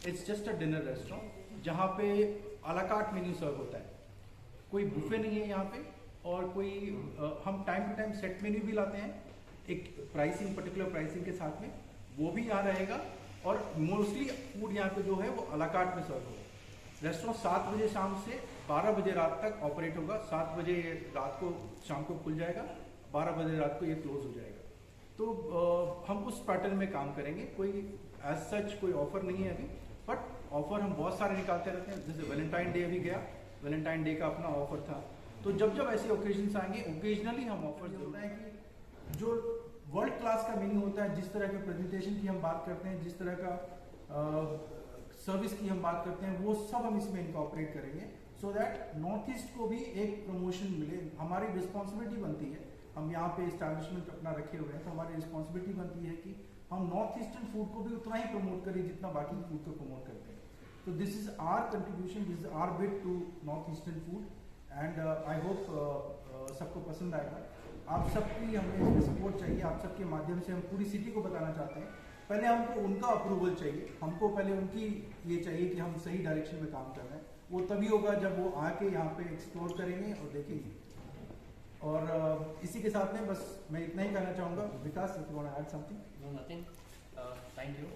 It's just a dinner restaurant जहाँ पे अला कार्ट मेन्यू सर्व होता है, कोई बुफे नहीं है यहाँ पे। और कोई हम time to time set menu भी लाते हैं, एक प्राइसिंग पर्टिकुलर प्राइसिंग के साथ में, वो भी यहाँ रहेगा। और मोस्टली फूड यहाँ पे जो है वो अला कार्ट में सर्व होगा। रेस्टोरेंट 7 बजे शाम से 12 बजे रात तक ऑपरेट होगा। 7 बजे रात को शाम को खुल जाएगा, 12 बजे रात को ये क्लोज हो जाएगा। तो हम उस पैटर्न में काम करेंगे। कोई एज सच कोई ऑफर नहीं है अभी, बट ऑफर हम बहुत सारे निकालते रहते हैं। जैसे वैलेंटाइन डे अभी गया, वैलेंटाइन डे का अपना ऑफर था। तो जब जब ऐसे ओकेजन्स आएंगे, ओकेजनली हम ऑफर होता है कि जो वर्ल्ड क्लास का मेन्यू होता है, जिस तरह के प्रेजेंटेशन की हम बात करते हैं, जिस तरह का सर्विस की हम बात करते हैं, वो सब हम इसमें इनकॉर्पोरेट करेंगे, सो दैट नॉर्थ ईस्ट को भी एक प्रमोशन मिले। हमारी रिस्पॉन्सिबिलिटी बनती है, हम यहाँ पे इस्टेब्लिशमेंट अपना रखे हुए हैं, तो हमारी रिस्पॉन्सिबिलिटी बनती है कि हम नॉर्थ ईस्टर्न फूड को भी उतना ही प्रमोट करें जितना बाकी फूड को प्रमोट करते हैं। तो this is our contribution, this is our bit to north eastern food, and I hope सबको पसंद आएगा। आप सबकी हमें इसमें सपोर्ट चाहिए, आप सबके माध्यम से हम पूरी सिटी को बताना चाहते हैं। पहले हमको उनका अप्रूवल चाहिए, हमको पहले उनकी ये चाहिए कि हम सही डायरेक्शन में काम कर रहे हैं। वो तभी होगा जब वो आके यहाँ पे एक्सप्लोर करेंगे और देखेंगे। और इसी के साथ में बस मैं इतना ही कहना चाहूँगा। Vikas, if you want to add something? No, nothing, thank you.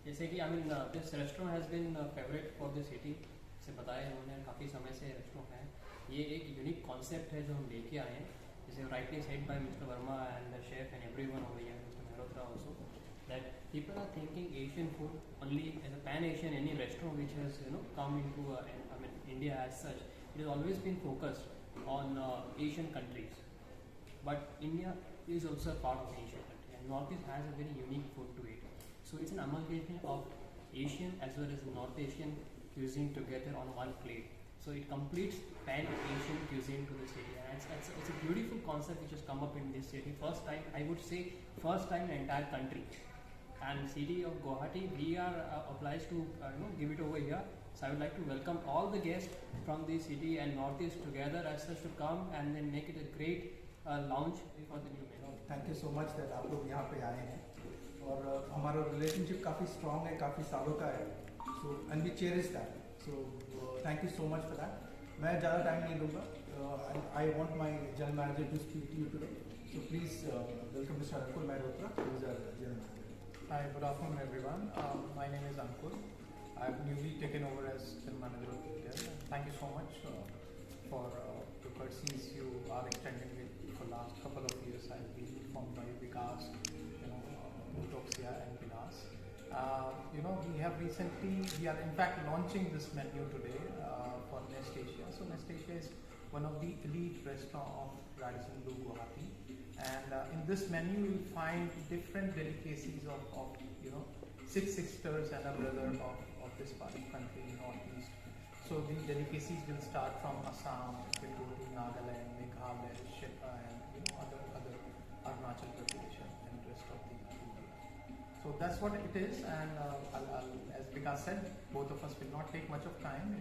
जैसे कि I mean this restaurant has been favourite for the city, से बताया उन्होंने, काफ़ी समय से रेस्टोरेंट है। ये एक यूनिक कॉन्सेप्ट है जो हम लेके आए हैं, जैसे rightly said bye mister Verma and the chef and everyone over here, mister Mehrotra also, that people are thinking Asian food only as a pan-Asian. Any restaurant which has come into I mean India as such, it has always been focused on Asian countries, but India is also a part of the Asian country, and Northeast has a very unique food to it. So it's an amalgamation of Asian as well as North Asian cuisine together on one plate. So it completes pan-Asian cuisine to the city, and it's a beautiful concept which has come up in this city. First time, I would say, first time in the entire country. And city of Guwahati, we are obliged to give it over here. So I would like to welcome all the guests from the city and Northeast together as such to come and then make it a great launch for the new menu. Thank you so much that आप लोग यहाँ पे आए हैं, और हमारा relationship काफ़ी strong है, काफ़ी सालों का है। So and we cherish that, so thank you so much for that. मैं ज़्यादा टाइम नहीं दूंगा। I want my general manager to speak to you today, so please welcome mister Ankur Mehrotra, who is our general manager. Hi, good afternoon everyone. My name is Ankur. I've newly taken over as General Manager of Retail. Thank you so much for the courtesies you are extending it for last couple of years. I've been informed by Vikas, Utoxia and Vinas. We have recently, we are in fact launching this menu today for Nest Asia. So Nest Asia is one of the elite restaurants of Radisson Blu Guwahati. And in this menu you will find different delicacies of six sisters and a brother of this part of country in Northeast. So the delicacies will start from Assam, it will go to Nagaland, Meghalaya, Shilpa, and other Arunachal Pradesh and rest of the India. So that's what it is, and as Vikas said, both of us will not take much of time.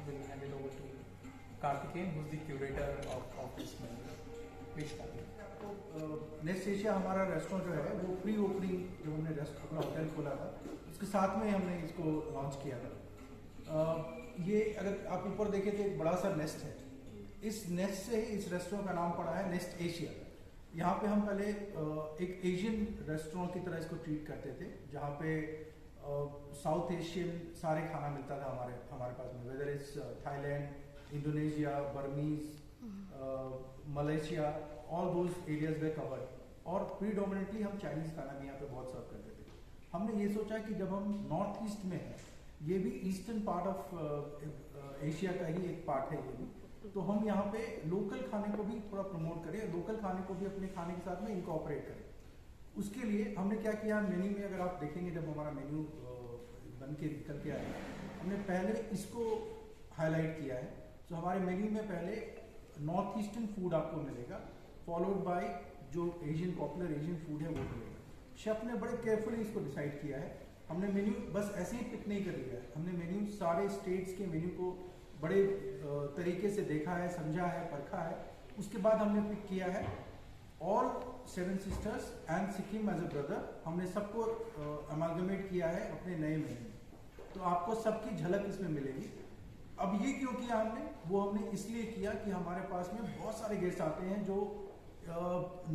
We'll hand it over to Karthikeyan, who's the curator of this menu. Please Karthikeyan. Nest Asia हमारा restaurant जो है वो pre opening, जो हमने अपना hotel खोला था उसके साथ में हमने इसको लॉन्च किया था। ये अगर आप ऊपर देखें तो एक बड़ा सा नेस्ट है, इस नेस्ट से ही इस रेस्टोरेंट का नाम पड़ा है नेस्ट एशिया। यहाँ पे हम पहले एक एशियन रेस्टोरेंट की तरह इसको ट्रीट करते थे, जहाँ पे साउथ एशियन सारे खाना मिलता था हमारे पास में, whether is Thailand, Indonesia, Burmese, Malaysia, all those areas we covered. और प्रीडोमिनेटली हम चाइनीज़ खाना भी यहाँ पे बहुत सर्व करते थे। हमने ये सोचा कि जब हम नॉर्थ ईस्ट में हैं, ये भी ईस्टर्न पार्ट ऑफ एशिया का ही एक पार्ट है ये भी, तो हम यहाँ पे लोकल खाने को भी थोड़ा प्रमोट करें, लोकल खाने को भी अपने खाने के साथ में इनकॉर्पोरेट करें। उसके लिए हमने क्या किया, मेन्यू में अगर आप देखेंगे, जब हमारा मेन्यू बन के निकल के आया, हमने पहले इसको हाईलाइट किया है। तो हमारे मेन्यू में पहले नॉर्थ ईस्टर्न फूड आपको मिलेगा, फॉलोड बाय जो एशियन पॉपुलर एशियन फूड है वो मिलेगा। शेफ ने बड़े केयरफुली इसको डिसाइड किया है। हमने मेन्यू बस ऐसे ही पिक नहीं कर लिया है, हमने मेन्यू सारे स्टेट्स के मेन्यू को बड़े तरीके से देखा है, समझा है, परखा है। उसके बाद हमने पिक किया है all 7 sisters and Sikkim as a brother, हमने सबको अमालगमेट किया है अपने नए मेन्यू। तो आपको सबकी झलक इसमें मिलेगी। अब ये क्यों किया हमने, वो हमने इसलिए किया कि हमारे पास में बहुत सारे गेस्ट आते हैं जो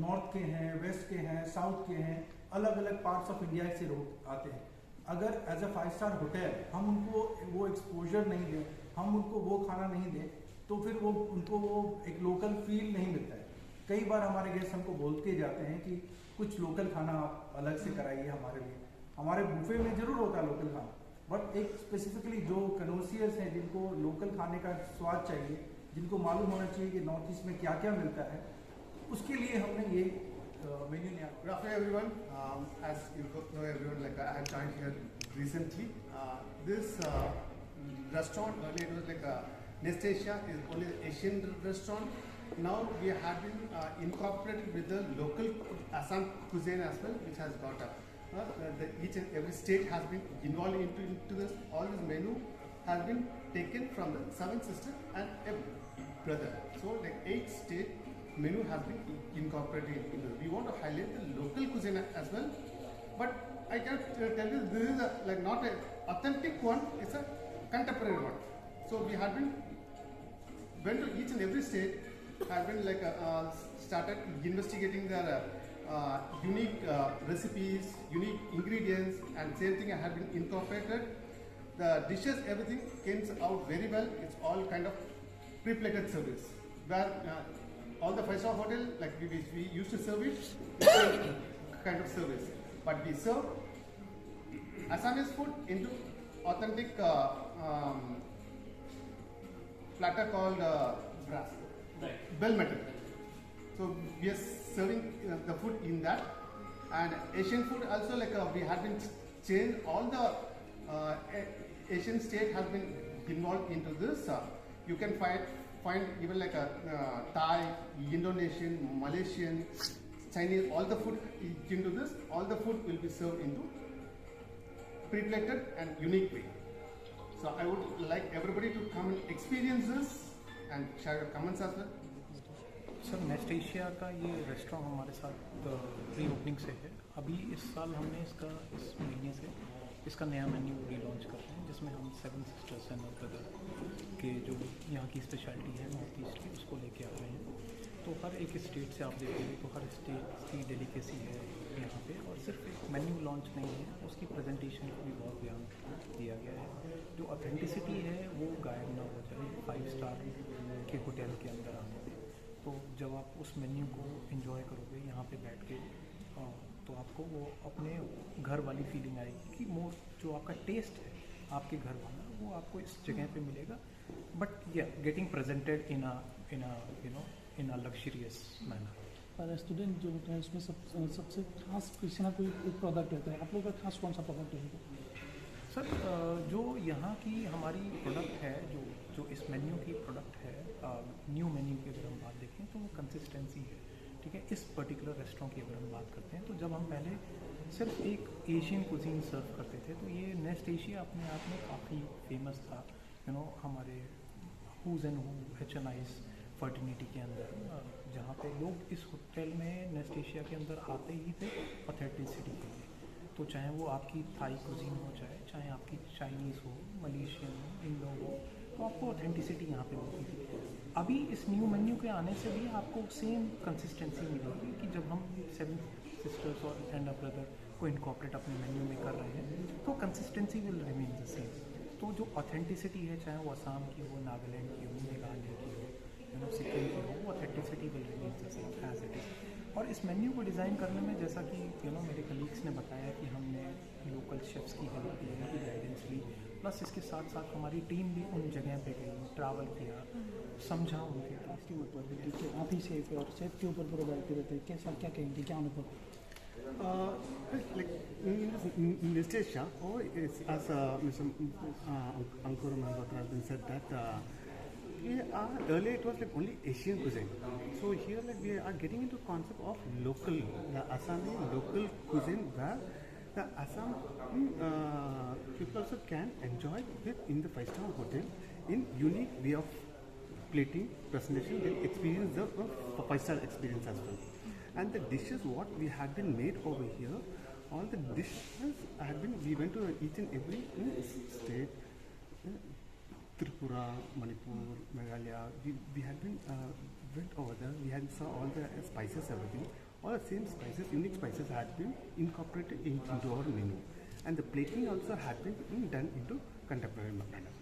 नॉर्थ के हैं, वेस्ट के हैं, साउथ के हैं, अलग अलग पार्ट्स ऑफ इंडिया से लोग आते हैं। अगर एज अ 5 स्टार होटल हम उनको वो एक्सपोजर नहीं दें, हम उनको वो खाना नहीं दें, तो फिर वो उनको वो एक लोकल फील नहीं मिलता है। कई बार हमारे गेस्ट हमको बोलते जाते हैं कि कुछ लोकल खाना आप अलग से कराइए हमारे लिए। हमारे बुफे में जरूर होता है लोकल खाना, बट एक स्पेसिफिकली जो कनोसियर्स हैं जिनको लोकल खाने का स्वाद चाहिए, जिनको मालूम होना चाहिए कि नॉर्थ ईस्ट में क्या क्या मिलता है, उसके लिए हमने ये मेन्यू लिया। Good afternoon, everyone. As you know, everyone, like I have joined here recently. This restaurant earlier it was like Nest Asia is only the Asian restaurant. Now we have been incorporated with the local Assam cuisine as well, which has got up. Each and every state has been involved into this. All this menu has been taken from the 7 sisters and a brother. So like 8 state menu has been incorporated into it. We want to highlight the local cuisine as well, but I can tell you this is like not an authentic one, it's a contemporary one. So we have been went to each and every state, have been like started investigating their unique recipes, unique ingredients, and same thing have been incorporated. The dishes, everything came out very well. It's all kind of pre-plated service where all the 5-star hotel, like we used to serve it, kind of service. But we serve Assamese food into authentic platter called bell metal. So we are serving the food in that. And Asian food also, like we have been changed. All the Asian state has been involved into this. You can find even like a Thai, Indonesian, Malaysian, Chinese, all the food into this. All the food will be served into pre-plated and unique way. So I would like everybody to come and experience this and share your comments as well. Sir nest Asia का ये restaurant हमारे साथ pre opening से है। अभी इस साल हमने इसका इस महीने से इसका नया मेन्यू रीलॉन्च कर रहे हैं, जिसमें हम 7 सिस्टर्स एंड ब्रदर के जो यहाँ की स्पेशलिटी है नॉर्थ ईस्ट की, उसको लेके आ रहे हैं। तो हर एक स्टेट से आप देखेंगे तो हर स्टेट की डेलिकेसी है यहाँ पे, और सिर्फ एक मेन्यू लॉन्च नहीं है, उसकी प्रेजेंटेशन को भी बहुत ध्यान दिया गया है। जो ऑथेंटिसिटी है वो गायब ना हो जाए 5 स्टार के होटल के अंदर आने में। तो जब आप उस मेन्यू को एंजॉय करोगे यहाँ पे बैठ के, तो आपको वो अपने घर वाली फीलिंग आएगी कि मोर जो आपका टेस्ट है आपके घर वाला वो आपको इस जगह पे मिलेगा, बट या getting presented in a luxurious manner. पर स्टूडेंट जो होते हैं उसमें सबसे खास किसी ना कोई एक प्रोडक्ट होता है, आप लोगों का खास कौन सा प्रोडक्ट है? सर जो यहाँ की हमारी प्रोडक्ट है, जो इस मेन्यू की प्रोडक्ट है, न्यू मेन्यू की अगर हम बात देखें तो वो कंसिस्टेंसी है, ठीक है। इस पर्टिकुलर रेस्टोरेंट की अगर हम बात करते हैं तो जब हम पहले सिर्फ एक एशियन कुजीन सर्व करते थे तो ये नेस्ट एशिया अपने आप में काफ़ी फेमस था, हमारे whose and who HNI's fraternity के अंदर, जहाँ पे लोग इस होटल में नेस्ट एशिया के अंदर आते ही थे ऑथेंटिसिटी के लिए। तो चाहे वो आपकी थाई कुजीन हो, चाहे आपकी चाइनीज़ हो, मलेशियन हो, इंडो हो, तो आपको ऑथेंटिसिटी यहाँ पे मिलती थी। अभी इस न्यू मेन्यू के आने से भी आपको सेम कंसिस्टेंसी मिलेगी कि जब हम 7 सिस्टर्स और एंड अ ब्रदर को इनकॉर्पोरेट अपने मेन्यू में कर रहे हैं तो consistency will remain the same. तो जो ऑथेंटिसिटी है, चाहे वो असम की हो, नागालैंड की हो, मेघालय की हो, सिक्किम की हो, वो authenticity will remain the same as it is. और इस मेन्यू को डिज़ाइन करने में जैसा कि मेरे कलीग्स ने बताया कि हमने लोकल शेफ्स की हेल्प ली, उनकी गाइडेंस ली, प्लस इसके साथ साथ हमारी टीम भी उन जगह पे गई, ट्रैवल किया, समझा उनके टेस्ट के ऊपर भी। देखिए आप ही सेफ है और सेफ के ऊपर पूरा बैठते रहते हैं, कैसा क्या कहेंगे, क्या अनुभव? Like in West Asia, as Mr. Ankur Malhotra has been said that earlier it was like only Asian cuisine. So here like we are getting into concept of local, the Assami local cuisine where the Assam people also can enjoy it in the 5-star hotel in unique way of plating, presentation. They'll experience the 5-star experience as well. And the dishes what we had been made over here all the dishes had been, we went to each and every state, Tripura, Manipur, Meghalaya, we had been, went over there, we had saw all the spices, everything. All the same spices, unique spices had been incorporated into our menu. And the plating also had been done into contemporary manner.